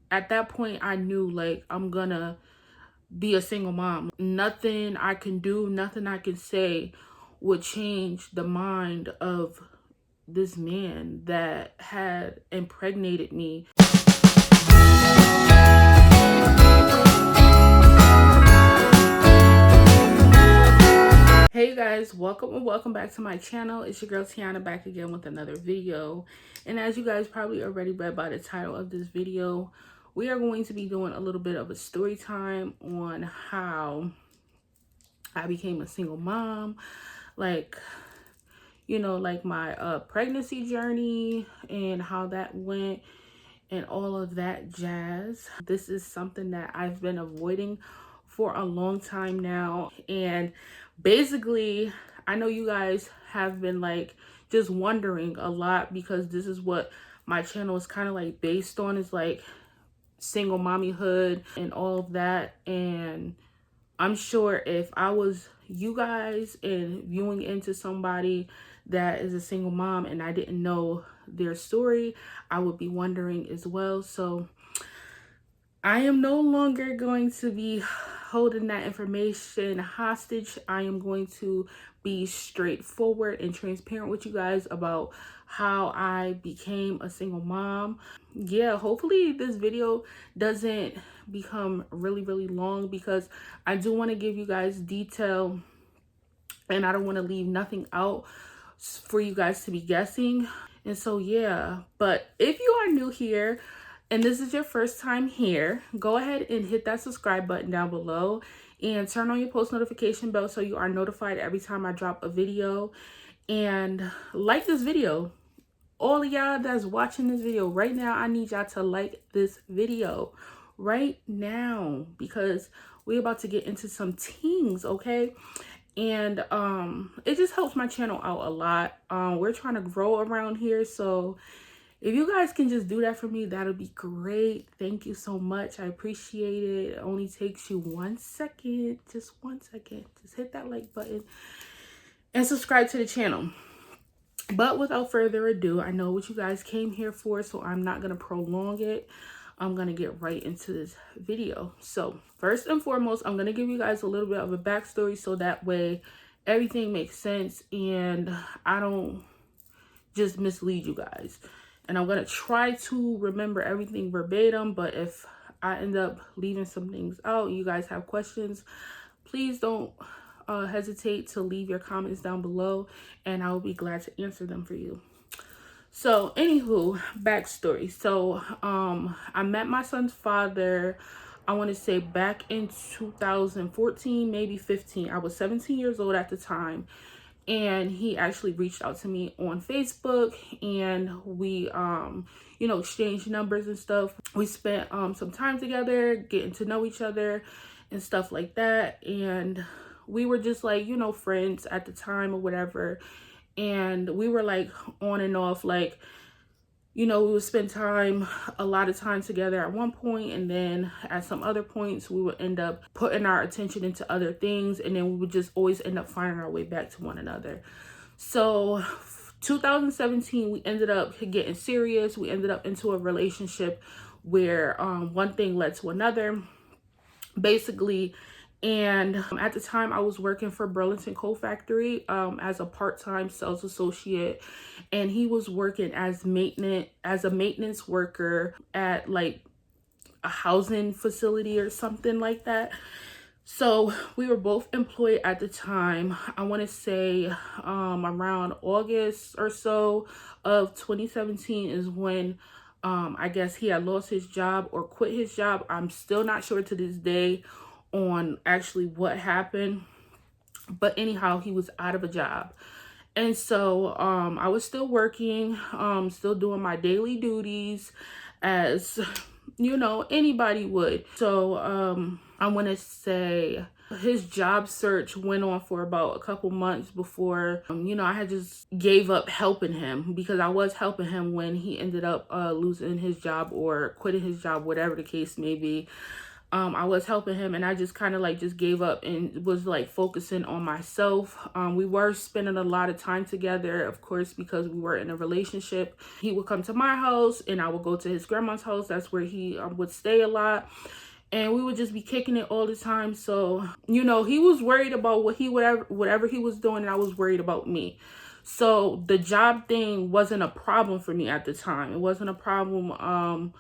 at that point I knew like I'm gonna be a single mom. Nothing I can do, nothing I can say would change the mind of this man that had impregnated me. Hey guys, welcome and welcome back to my channel. It's your girl Tiana back again with another video. And as you guys probably already read by the title of this video, we are going to be doing a little bit of a story time on how I became a single mom, like, you know, like my pregnancy journey and how that went and all of that jazz. This is something that I've been avoiding for a long time now, and basically I know you guys have been like just wondering a lot, because this is what my channel is kind of like based on, is like single mommyhood and all of that. And I'm sure if I was you guys and viewing into somebody that is a single mom and I didn't know their story, I would be wondering as well. So I am no longer going to be holding that information hostage. I am going to be straightforward and transparent with you guys about how I became a single mom. Yeah, hopefully this video doesn't become really long, because I do want to give you guys detail and I don't want to leave nothing out for you guys to be guessing. And so yeah, but if you are new here and this is your first time here, go ahead and hit that subscribe button down below and turn on your post notification bell so you are notified every time I drop a video. And like this video. All of y'all that's watching this video right now, I need y'all to like this video right now, because we're about to get into some things, okay? And it just helps my channel out a lot. We're trying to grow around here, so if you guys can just do that for me, that'll be great. Thank you so much. I appreciate it. It only takes you 1 second, just 1 second. Just hit that like button and subscribe to the channel. But without further ado, I know what you guys came here for, so I'm not going to prolong it. I'm going to get right into this video. So first and foremost, I'm going to give you guys a little bit of a backstory so that way everything makes sense and I don't just mislead you guys. And I'm going to try to remember everything verbatim, but if I end up leaving some things out, you guys have questions, please don't hesitate to leave your comments down below and I will be glad to answer them for you. So anywho, backstory. So I met my son's father, I want to say back in 2014, maybe 15. I was 17 years old at the time, and he actually reached out to me on Facebook, and we you know, exchanged numbers and stuff. We spent some time together, getting to know each other and stuff like that, and we were just like, you know, friends at the time or whatever. And we were like on and off, like, you know, we would spend time, a lot of time together at one point, and then at some other points we would end up putting our attention into other things, and then we would just always end up finding our way back to one another. So 2017, we ended up getting serious. We ended up into a relationship where one thing led to another, basically. And at the time I was working for Burlington Coal Factory as a part-time sales associate, and he was working as a maintenance worker at like a housing facility or something like that. So we were both employed at the time. I want to say around August or so of 2017 is when I guess he had lost his job or quit his job. I'm still not sure to this day on actually what happened, but anyhow, he was out of a job. And so I was still working, still doing my daily duties as, you know, anybody would. So I want to say his job search went on for about a couple months before, you know, I had just gave up helping him, because I was helping him when he ended up losing his job or quitting his job, whatever the case may be. I was helping him, and I just kind of like just gave up and was like focusing on myself. We were spending a lot of time together, of course, because we were in a relationship. He would come to my house and I would go to his grandma's house. That's where he would stay a lot. And we would just be kicking it all the time. So, you know, he was worried about whatever he was doing, and I was worried about me. So the job thing wasn't a problem for me at the time. It wasn't a problem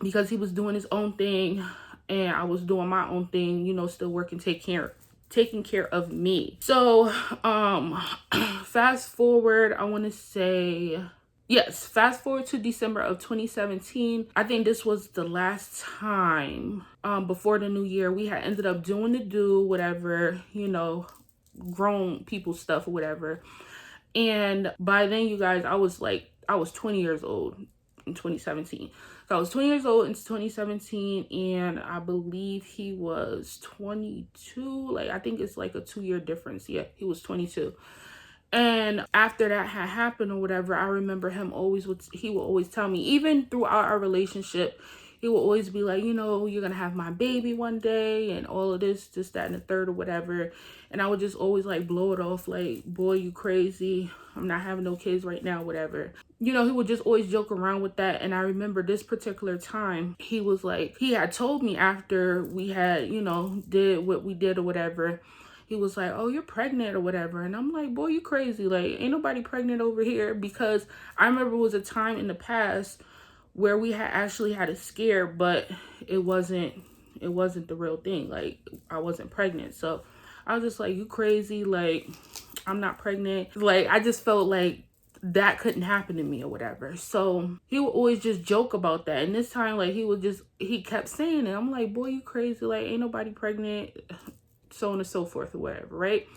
because he was doing his own thing and I was doing my own thing, you know, still working, taking care of me. So fast forward, I want to say, yes, fast forward to December of 2017. I think this was the last time before the new year. We had ended up doing the whatever, you know, grown people stuff or whatever. And by then, you guys, I was 20 years old in 2017. So I was 20 years old in 2017, and I believe he was 22. Like, I think it's like a 2-year difference. Yeah, he was 22. And after that had happened or whatever, I remember he would always tell me, even throughout our relationship, he would always be like, you know, you're going to have my baby one day and all of this, that, and the third or whatever. And I would just always like blow it off like, boy, you crazy. I'm not having no kids right now, whatever. You know, he would just always joke around with that. And I remember this particular time, he was like, he had told me after we had, you know, did what we did or whatever, he was like, oh, you're pregnant or whatever. And I'm like, boy, you crazy. Like, ain't nobody pregnant over here. Because I remember it was a time in the past where we had actually had a scare, but it wasn't the real thing. Like, I wasn't pregnant. So I was just like, you crazy. Like, I'm not pregnant. Like, I just felt like that couldn't happen to me or whatever. So he would always just joke about that. And this time, like, he kept saying it. I'm like, boy, you crazy. Like, ain't nobody pregnant, so on and so forth or whatever, right?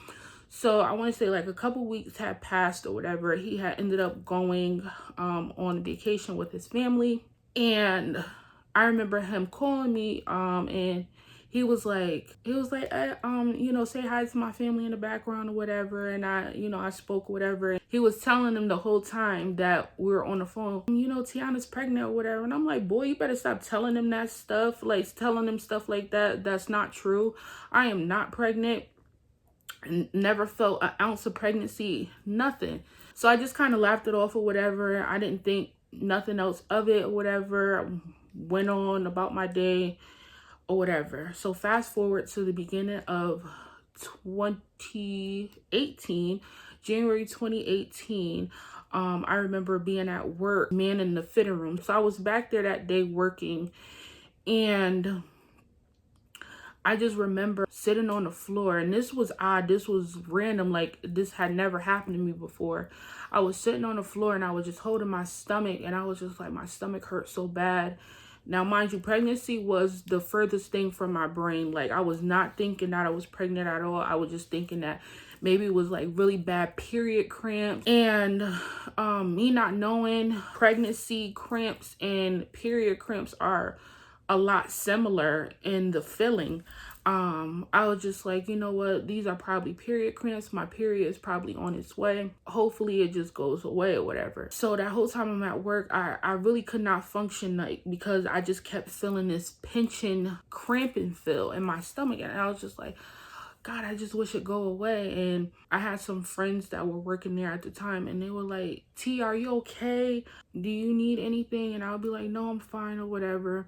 So I want to say like a couple weeks had passed or whatever. He had ended up going on vacation with his family. And I remember him calling me and he was like, you know, say hi to my family in the background or whatever. And I spoke whatever. And he was telling them the whole time that we were on the phone, you know, Tiana's pregnant or whatever. And I'm like, boy, you better stop telling them that stuff. Like, telling them stuff like that. That's not true. I am not pregnant. Never felt an ounce of pregnancy, nothing. So I just kind of laughed it off or whatever. I didn't think nothing else of it or whatever. I went on about my day or whatever. So fast forward to the beginning of 2018, January 2018. I remember being at work, man, in the fitting room. So I was back there that day working, and I just remember sitting on the floor, and this was odd. This was random. Like, this had never happened to me before. I was sitting on the floor and I was just holding my stomach, and I was just like, my stomach hurt so bad. Now, mind you, pregnancy was the furthest thing from my brain. Like, I was not thinking that I was pregnant at all. I was just thinking that maybe it was like really bad period cramps. And me not knowing, pregnancy cramps and period cramps are a lot similar in the feeling. I was just like, you know what, these are probably period cramps. My period is probably on its way. Hopefully it just goes away or whatever. So that whole time I'm at work, I really could not function, like, because I just kept feeling this pinching, cramping feel in my stomach. And I was just like, God, I just wish it go away. And I had some friends that were working there at the time, and they were like, T, are you okay? Do you need anything? And I would be like, no, I'm fine or whatever.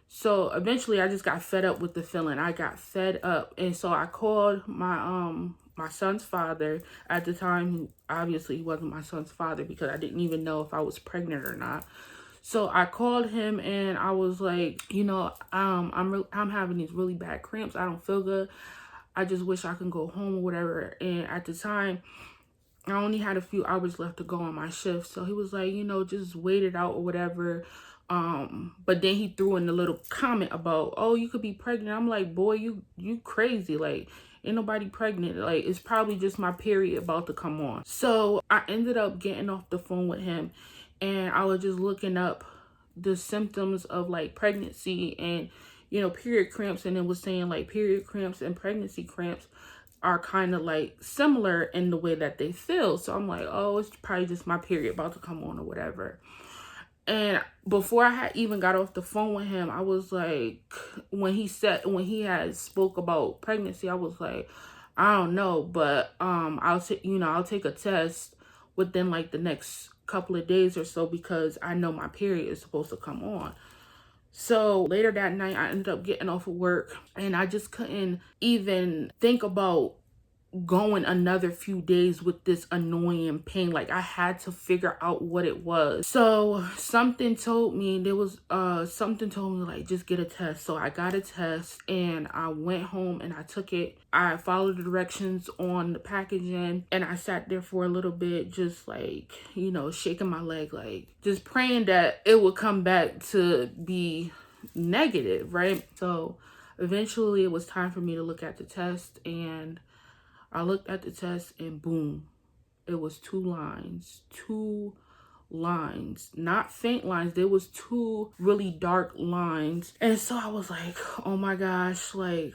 So eventually I just got fed up with the feeling. I got fed up. And so I called my son's father at the time, who obviously wasn't my son's father because I didn't even know if I was pregnant or not. So I called him and I was like, you know, I'm having these really bad cramps. I don't feel good. I just wish I could go home or whatever. And at the time, I only had a few hours left to go on my shift. So he was like, you know, just wait it out or whatever. But then he threw in a little comment about, oh, you could be pregnant. I'm like, boy, you crazy. Like, ain't nobody pregnant. Like, it's probably just my period about to come on. So I ended up getting off the phone with him, and I was just looking up the symptoms of like pregnancy and, you know, period cramps. And it was saying like period cramps and pregnancy cramps are kind of like similar in the way that they feel. So I'm like, oh, it's probably just my period about to come on or whatever. And before I had even got off the phone with him, I was like, when he had spoke about pregnancy, I was like, I don't know, but I'll take a test within like the next couple of days or so, because I know my period is supposed to come on. So later that night, I ended up getting off of work, and I just couldn't even think about going another few days with this annoying pain. Like, I had to figure out what it was. So something told me like, just get a test. So I got a test, and I went home and I took it. I followed the directions on the packaging, and I sat there for a little bit, just like, you know, shaking my leg, like just praying that it would come back to be negative, right? So eventually it was time for me to look at the test, and I looked at the test, and boom, it was two lines, not faint lines. There was two really dark lines. And so I was like, oh my gosh, like,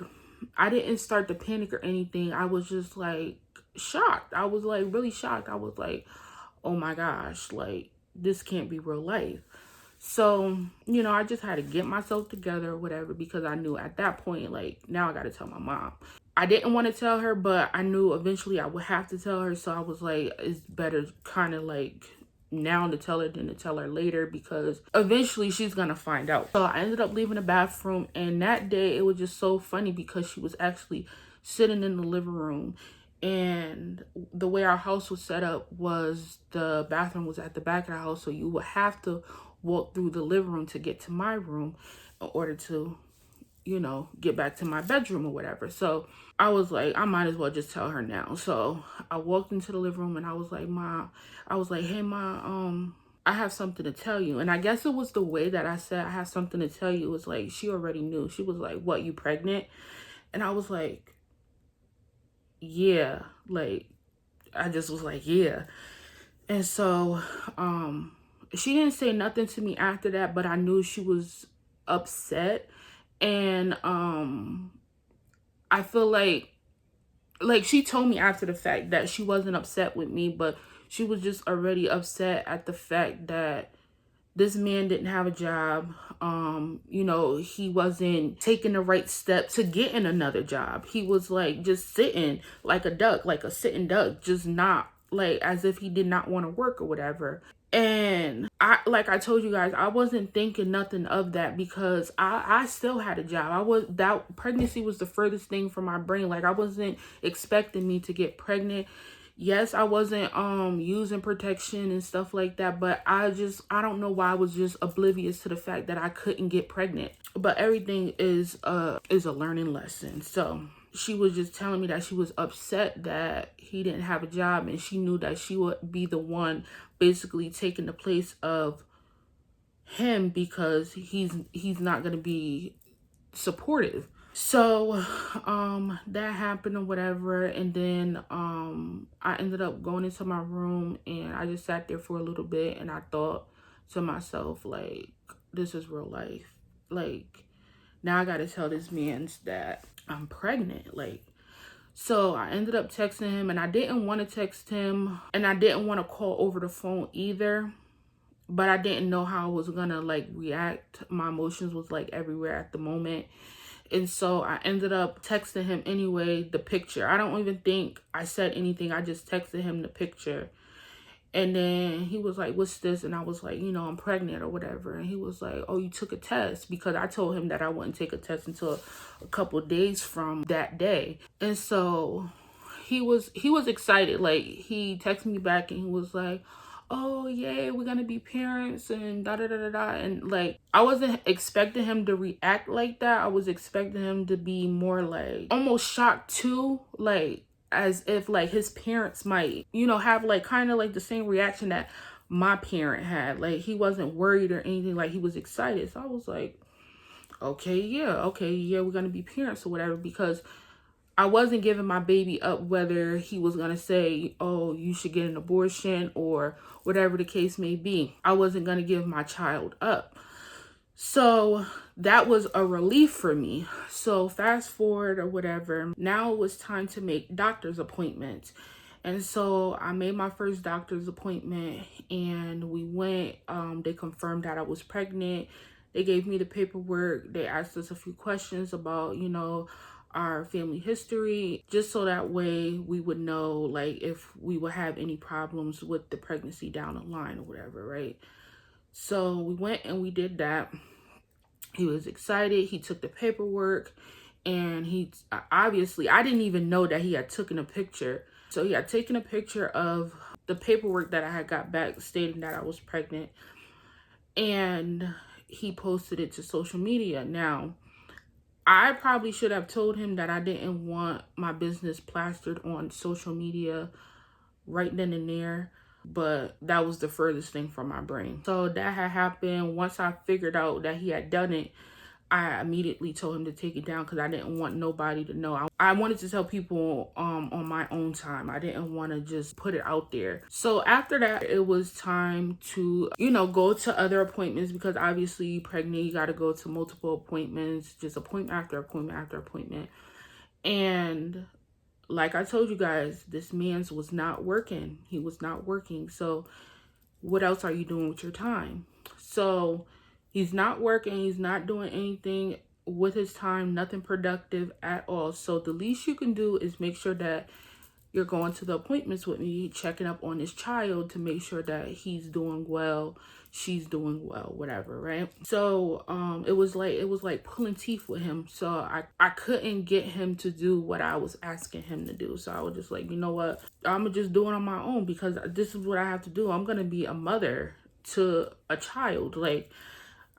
I didn't start to panic or anything. I was just like shocked. I was like really shocked. I was like, oh my gosh, like, this can't be real life. So, you know, I just had to get myself together or whatever, because I knew at that point, like, now I got to tell my mom. I didn't want to tell her, but I knew eventually I would have to tell her. So I was like, it's better kind of like now to tell her than to tell her later, because eventually she's going to find out. So I ended up leaving the bathroom, and that day it was just so funny because she was actually sitting in the living room. And the way our house was set up was the bathroom was at the back of the house. So you would have to walk through the living room to get to my room in order to, you know, get back to my bedroom or whatever. So I was like, I might as well just tell her now. So I walked into the living room, and I was like, hey, Ma, I have something to tell you. And I guess it was the way that I said I have something to tell you. It was like, she already knew. She was like, what, you pregnant? And I was like, yeah. Like, I just was like, yeah. And so she didn't say nothing to me after that, but I knew she was upset. And I feel like she told me after the fact that she wasn't upset with me, but she was just already upset at the fact that this man didn't have a job. You know, he wasn't taking the right step to getting another job. He was like just sitting like a duck, like a sitting duck, just not like as if he did not want to work or whatever. And like I told you guys, I wasn't thinking nothing of that, because I still had a job. That pregnancy was the furthest thing from my brain. Like, I wasn't expecting me to get pregnant. Yes, I wasn't using protection and stuff like that, but I don't know why I was just oblivious to the fact that I couldn't get pregnant. But everything is a learning lesson. So she was just telling me that she was upset that he didn't have a job, and she knew that she would be the one basically taking the place of him, because he's not going to be supportive. So that happened or whatever, and then I ended up going into my room, and I just sat there for a little bit, and I thought to myself, like, this is real life. Like, now I gotta tell this man that I'm pregnant. Like, so I ended up texting him, and I didn't want to text him, and I didn't want to call over the phone either, but I didn't know how I was gonna like react. My emotions was like everywhere at the moment. And so I ended up texting him anyway, the picture. I don't even think I said anything. I just texted him the picture. And then he was like, what's this? And I was like, you know, I'm pregnant or whatever. And he was like, oh, you took a test? Because I told him that I wouldn't take a test until a couple of days from that day. And so he was excited. Like, he texted me back, and he was like, oh yay, we're gonna be parents and da da da da da. And like, I wasn't expecting him to react like that. I was expecting him to be more like almost shocked too, like as if like his parents might, you know, have like kind of like the same reaction that my parent had. Like, he wasn't worried or anything, like he was excited. So I was like, okay, yeah, we're gonna be parents or whatever, because I wasn't giving my baby up whether he was going to say, oh, you should get an abortion or whatever the case may be. I wasn't going to give my child up. So that was a relief for me. So fast forward or whatever, now it was time to make doctor's appointments. And so I made my first doctor's appointment, and we went. They confirmed that I was pregnant. They gave me the paperwork. They asked us a few questions about, our family history, just so that way we would know, like, if we would have any problems with the pregnancy down the line or whatever, right? So we went and we did that. He was excited. He took the paperwork, and he obviously, I didn't even know that he had taken a picture. So he had taken a picture of the paperwork that I had got back stating that I was pregnant, and he posted it to social media. Now, I probably should have told him that I didn't want my business plastered on social media right then and there, but that was the furthest thing from my brain. So that had happened. Once I figured out that he had done it, I immediately told him to take it down because I didn't want nobody to know. I wanted to tell people on my own time. I didn't want to just put it out there. So after that, it was time to, go to other appointments, because obviously pregnant, you got to go to multiple appointments, just appointment after appointment after appointment. And like I told you guys, this man's was not working. He was not working. So what else are you doing with your time? So he's not working. He's not doing anything with his time, nothing productive at all. So the least you can do is make sure that you're going to the appointments with me, checking up on his child to make sure that he's doing well, she's doing well, whatever, right? So it was like pulling teeth with him. So I couldn't get him to do what I was asking him to do. So I was just like, you know what, I'm gonna just do it on my own, because this is what I have to do. I'm gonna be a mother to a child. Like,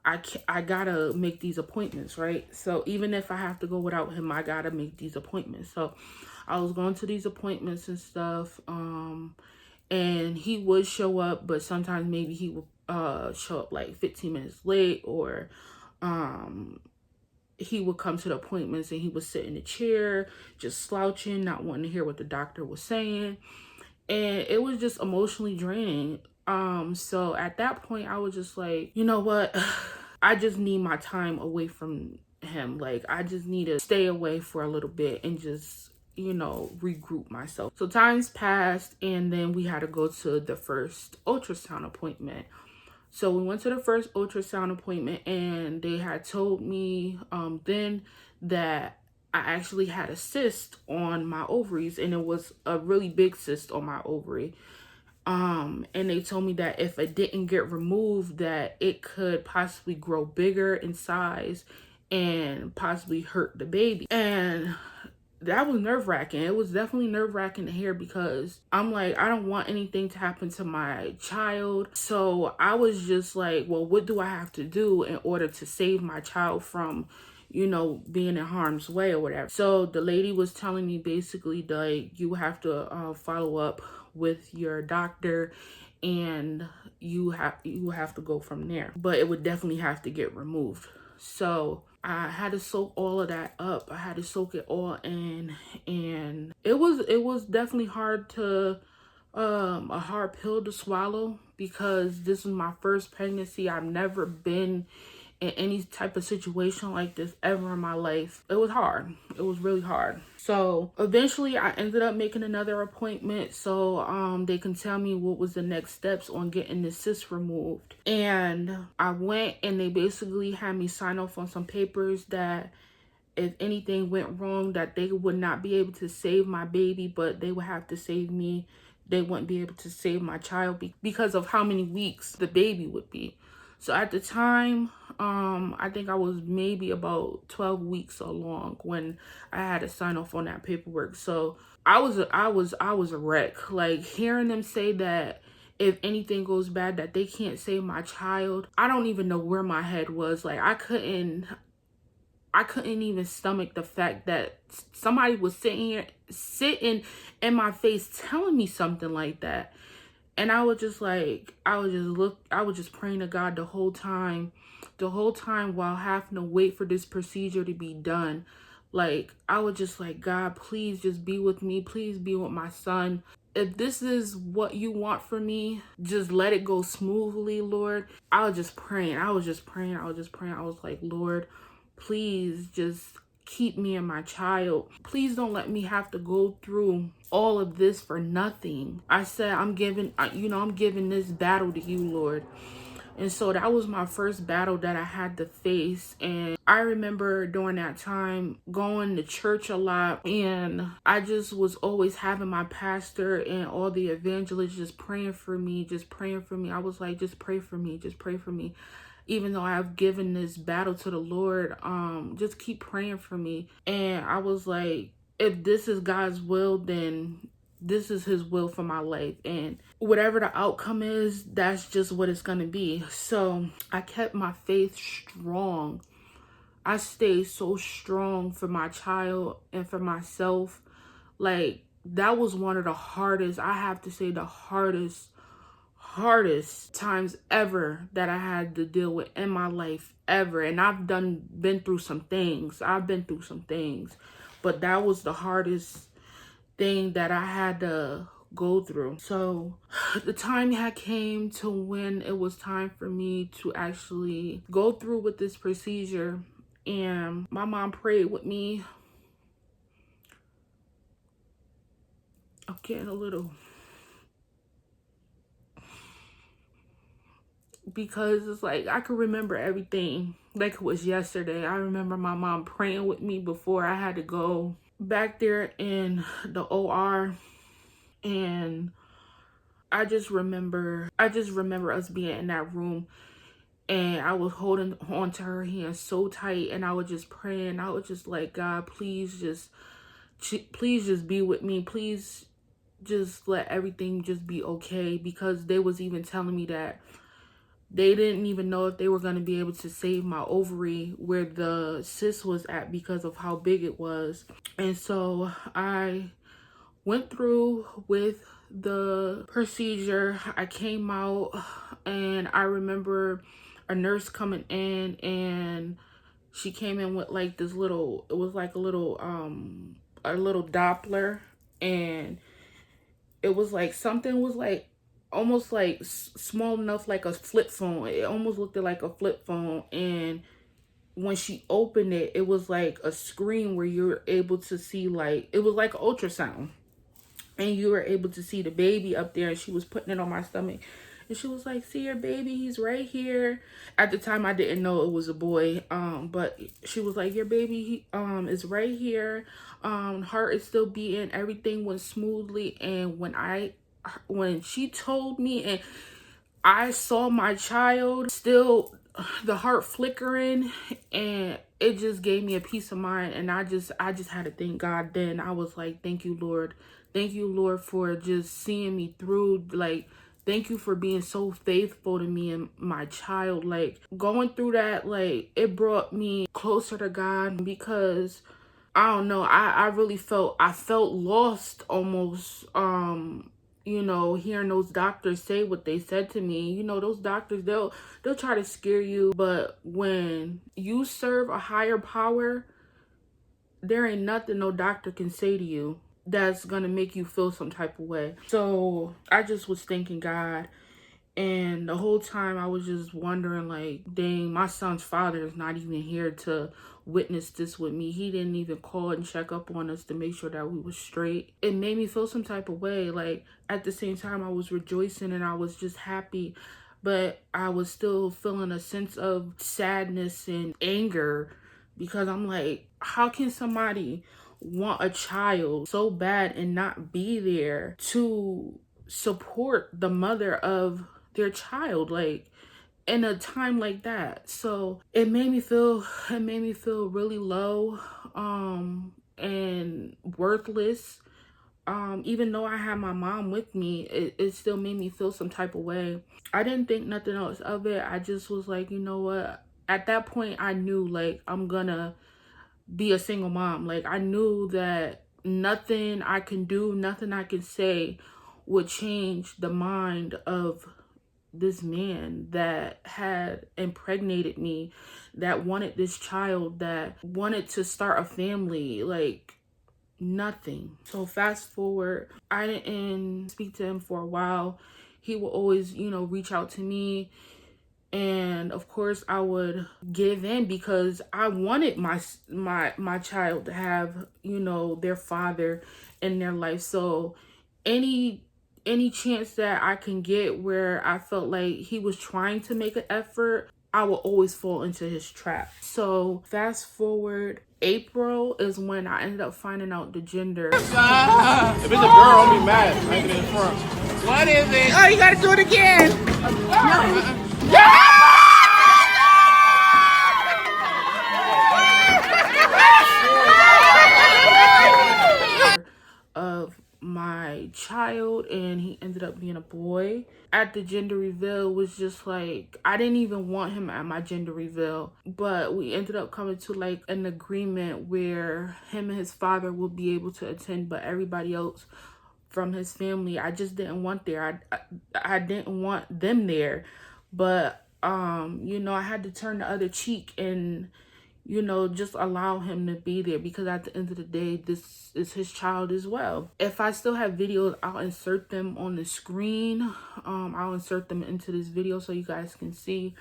I gotta make these appointments, right? So even if I have to go without him, I gotta make these appointments. So I was going to these appointments and stuff, and he would show up, but sometimes maybe he would show up like 15 minutes late, or he would come to the appointments and he would sit in a chair, just slouching, not wanting to hear what the doctor was saying. And it was just emotionally draining. So at that point, I was just like, you know what? I just need my time away from him. Like, I just need to stay away for a little bit and just, regroup myself. So times passed, and then we had to go to the first ultrasound appointment. So we went to the first ultrasound appointment, and they had told me then that I actually had a cyst on my ovaries, and it was a really big cyst on my ovary. And they told me that if it didn't get removed, that it could possibly grow bigger in size and possibly hurt the baby. And that was nerve-wracking. It was definitely nerve-wracking to hear, because I'm like, I don't want anything to happen to my child. So I was just like, well, what do I have to do in order to save my child from, being in harm's way or whatever? So the lady was telling me basically, like, you have to follow up with your doctor, and you have to go from there. But it would definitely have to get removed. So I had to soak all of that up. I had to soak it all in, and it was definitely hard to a hard pill to swallow, because this is my first pregnancy. I've never been in any type of situation like this ever in my life. It was hard. It was really hard. So eventually I ended up making another appointment so they can tell me what was the next steps on getting the cyst removed. And I went, and they basically had me sign off on some papers that if anything went wrong, that they would not be able to save my baby, but they would have to save me. They wouldn't be able to save my child because of how many weeks the baby would be. So at the time, I think I was maybe about 12 weeks along when I had to sign off on that paperwork. So I was a wreck. Like, hearing them say that if anything goes bad, that they can't save my child, I don't even know where my head was. Like, I couldn't even stomach the fact that somebody was sitting in my face telling me something like that. And I was just like, I was just praying to God the whole time while having to wait for this procedure to be done. Like, I was just like, God, please just be with me. Please be with my son. If this is what you want for me, just let it go smoothly, Lord. I was just praying. I was like, Lord, please just keep me and my child. Please don't let me have to go through all of this for nothing. I said, I'm giving this battle to you, Lord. And so that was my first battle that I had to face. And I remember during that time going to church a lot. And I just was always having my pastor and all the evangelists just praying for me, just praying for me. I was like, just pray for me, just pray for me. Even though I've given this battle to the Lord, just keep praying for me. And I was like, if this is God's will, then this is his will for my life, and whatever the outcome is, that's just what it's gonna be. So I kept my faith strong. I stayed so strong for my child and for myself. Like, that was one of the hardest, I have to say, the hardest times ever that I had to deal with in my life ever. And been through some things. But that was the hardest thing that I had to go through. So the time had came to when it was time for me to actually go through with this procedure, and my mom prayed with me. I'm getting a little, because it's like I could remember everything like it was yesterday. I remember my mom praying with me before I had to go back there in the OR. And I just remember us being in that room, and I was holding on to her hand so tight, and I was just praying. I was just like, God, please just be with me. Please just let everything just be okay. Because they was even telling me that they didn't even know if they were going to be able to save my ovary where the cyst was at because of how big it was. And so I went through with the procedure. I came out, and I remember a nurse coming in, and she came in with like this little, it was like a little Doppler, and it was like something was like almost like small enough like a flip phone. It almost looked like a flip phone. And when she opened it, it was like a screen where you were able to see, like, it was like an ultrasound, and you were able to see the baby up there. And she was putting it on my stomach, and she was like, see your baby, he's right here. At the time I didn't know it was a boy, but she was like, your baby is right here, heart is still beating, everything went smoothly. And when she told me, and I saw my child still, the heart flickering, and it just gave me a peace of mind. And I just had to thank God then. I was like, thank you, Lord. Thank you, Lord, for just seeing me through. Like, thank you for being so faithful to me and my child. Like, going through that, like, it brought me closer to God, because I don't know, I really felt lost almost, hearing those doctors say what they said to me. Those doctors, they'll try to scare you, but when you serve a higher power, there ain't nothing no doctor can say to you that's gonna make you feel some type of way. So I just was thanking God. And the whole time I was just wondering, like, dang, my son's father is not even here to witness this with me. He didn't even call and check up on us to make sure that we were straight. It made me feel some type of way. Like, at the same time, I was rejoicing and I was just happy, but I was still feeling a sense of sadness and anger, because I'm like, how can somebody want a child so bad and not be there to support the mother of their child, like, in a time like that? So it made me feel really low, and worthless. Even though I had my mom with me, it still made me feel some type of way. I didn't think nothing else of it. I just was like, you know what? At that point, I knew, like, I'm gonna be a single mom. Like, I knew that nothing I can do, nothing I can say would change the mind of this man that had impregnated me, that wanted this child, that wanted to start a family. Like, nothing. So fast forward, I didn't speak to him for a while. He will always, reach out to me. And of course I would give in because I wanted my child to have, you know, their father in their life. So any chance that I can get where I felt like he was trying to make an effort, I will always fall into his trap. So fast forward, April is when I ended up finding out the gender. If it's a girl, I'll be mad. I ain't in front. What is it? Oh, you gotta do it again. Of my child, and he ended up being a boy. At the gender reveal was just like, I didn't even want him at my gender reveal, but we ended up coming to like an agreement where him and his father will be able to attend, but everybody else from his family, I just didn't want there. I didn't want them there. But you know, I had to turn the other cheek and, you know, just allow him to be there, because at the end of the day, this is his child as well. If I still have videos, I'll insert them on the screen. I'll insert them into this video so you guys can see.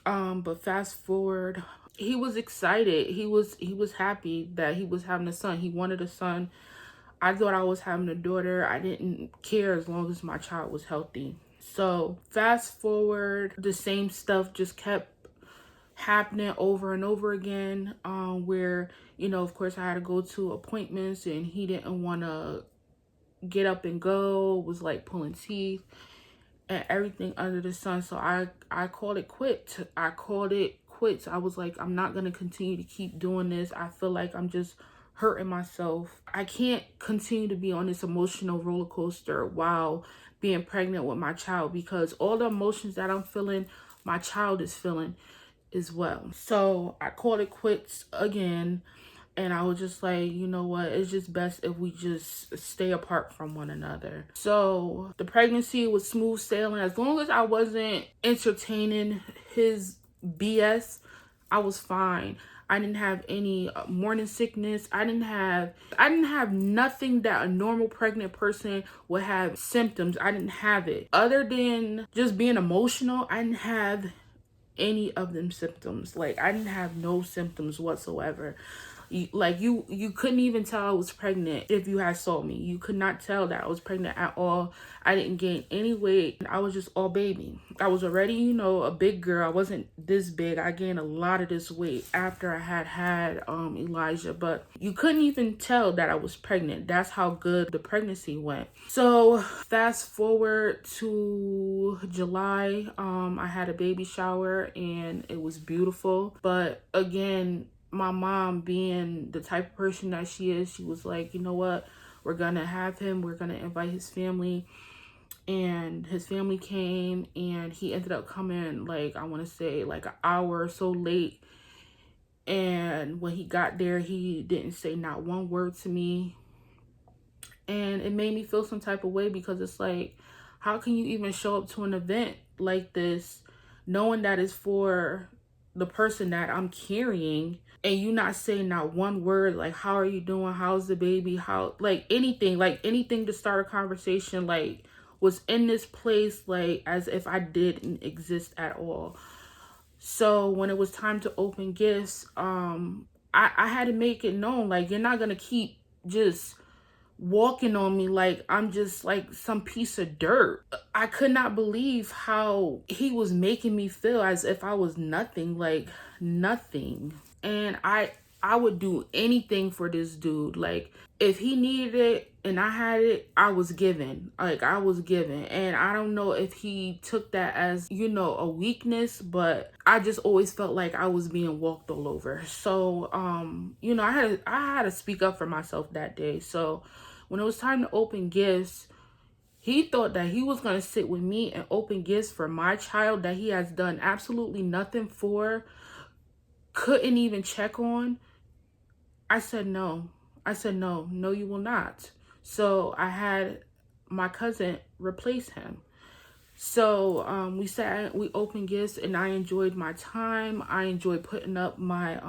But fast forward, he was excited. He was happy that he was having a son. He wanted a son. I thought I was having a daughter. I didn't care as long as my child was healthy. So fast forward, the same stuff just kept happening over and over again, where, you know, of course I had to go to appointments and he didn't want to get up and go, was like pulling teeth and everything under the sun. So I called it quits. I called it quits. I was like, I'm not going to continue to keep doing this. I feel like I'm just hurting myself. I can't continue to be on this emotional roller coaster while being pregnant with my child, because all the emotions that I'm feeling, my child is feeling as well. So I called it quits again, and I was just like, you know what, it's just best if we just stay apart from one another. So the pregnancy was smooth sailing. As long as I wasn't entertaining his BS, I was fine. I didn't have any morning sickness. I didn't have nothing that a normal pregnant person would have symptoms. I didn't have it. Other than just being emotional, I didn't have any of them symptoms. Like, I didn't have no symptoms whatsoever. You couldn't even tell I was pregnant if you had saw me. You could not tell that I was pregnant at all. I didn't gain any weight. I was just all baby. I was already, you know, a big girl. I wasn't this big. I gained a lot of this weight after I had Elijah, but you couldn't even tell that I was pregnant. That's how good the pregnancy went. So fast forward to July, I had a baby shower and it was beautiful. But again, my mom, being the type of person that she is, she was like, you know what, we're gonna have him, we're gonna invite his family. And his family came, and he ended up coming, like, I want to say like an hour or so late. And when he got there, he didn't say not one word to me, and it made me feel some type of way, because it's like, how can you even show up to an event like this knowing that it's for the person that I'm carrying, and you not saying not one word, like, how are you doing, how's the baby, how, like anything to start a conversation, like, was in this place, like, as if I didn't exist at all. So when it was time to open gifts, I had to make it known, like, you're not gonna keep just walking on me like I'm just like some piece of dirt. I could not believe how he was making me feel, as if I was nothing, like nothing. And I would do anything for this dude. Like, if he needed it and I had it, I was given. Like, I was given. And I don't know if he took that as, you know, a weakness, but I just always felt like I was being walked all over. So, you know, I had to speak up for myself that day. So when it was time to open gifts, he thought that he was going to sit with me and open gifts for my child that he has done absolutely nothing for, couldn't even check on. I said no. No, you will not. So I had my cousin replace him. So we sat, we opened gifts, and I enjoyed my time. I enjoyed putting up my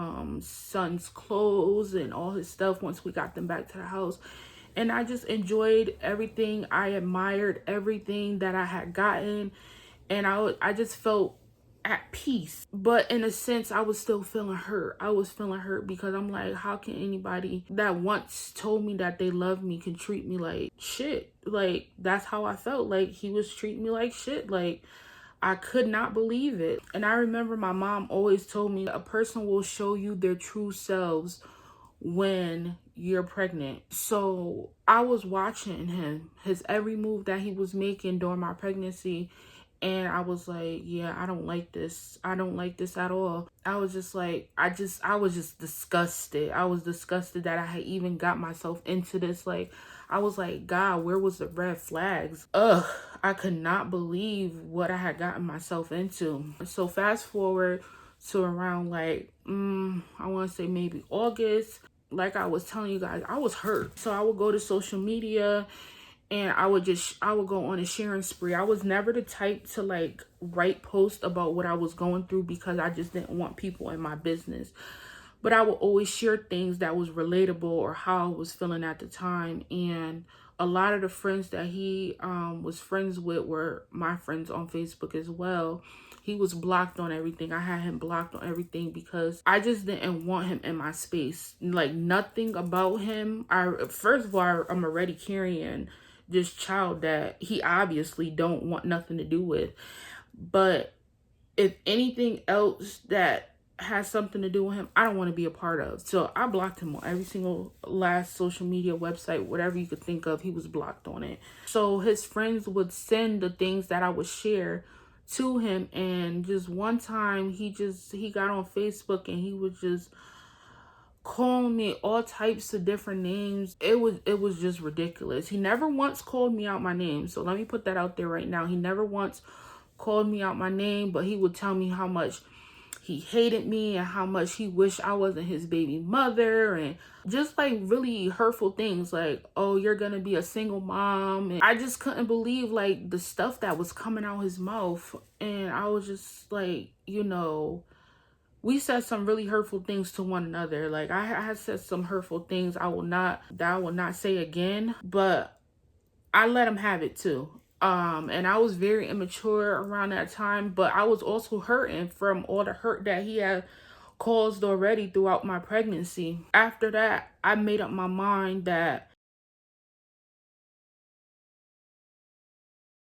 son's clothes and all his stuff once we got them back to the house. And I just enjoyed everything. I admired everything that I had gotten. and I just felt at peace. But in a sense, I was still feeling hurt. I was feeling hurt because I'm like, how can anybody that once told me that they love me can treat me like shit? Like, that's how I felt. Like, he was treating me like shit. Like, I could not believe it. And I remember my mom always told me a person will show you their true selves when you're pregnant. So I was watching him, his every move that he was making during my pregnancy. And I was like, yeah, I don't like this. I don't like this at all. I was just like, I was just disgusted. I was disgusted that I had even got myself into this. Like, I was like, God, where was the red flags? Ugh, I could not believe what I had gotten myself into. So fast forward to around like, I want to say maybe August. Like I was telling you guys, I was hurt. So I would go to social media and I would go on a sharing spree. I was never the type to like write posts about what I was going through because I just didn't want people in my business. But I would always share things that was relatable or how I was feeling at the time. And a lot of the friends that he was friends with were my friends on Facebook as well. He was blocked on everything. I had him blocked on everything because I just didn't want him in my space. Like, nothing about him. First of all, I'm already carrying this child that he obviously don't want nothing to do with. But if anything else that has something to do with him, I don't want to be a part of. So I blocked him on every single last social media website, whatever you could think of, he was blocked on it. So his friends would send the things that I would share to him, and just one time he got on Facebook and he was just calling me all types of different names. It was just ridiculous. He never once called me out my name. So let me put that out there right now. He never once called me out my name, but he would tell me how much he hated me and how much he wished I wasn't his baby mother, and just like really hurtful things like, oh, you're gonna be a single mom. And I just couldn't believe like the stuff that was coming out his mouth. And I was just like, we said some really hurtful things to one another. Like, I had said some hurtful things that I will not say again, but I let him have it too. And I was very immature around that time, but I was also hurting from all the hurt that he had caused already throughout my pregnancy. After that, I made up my mind that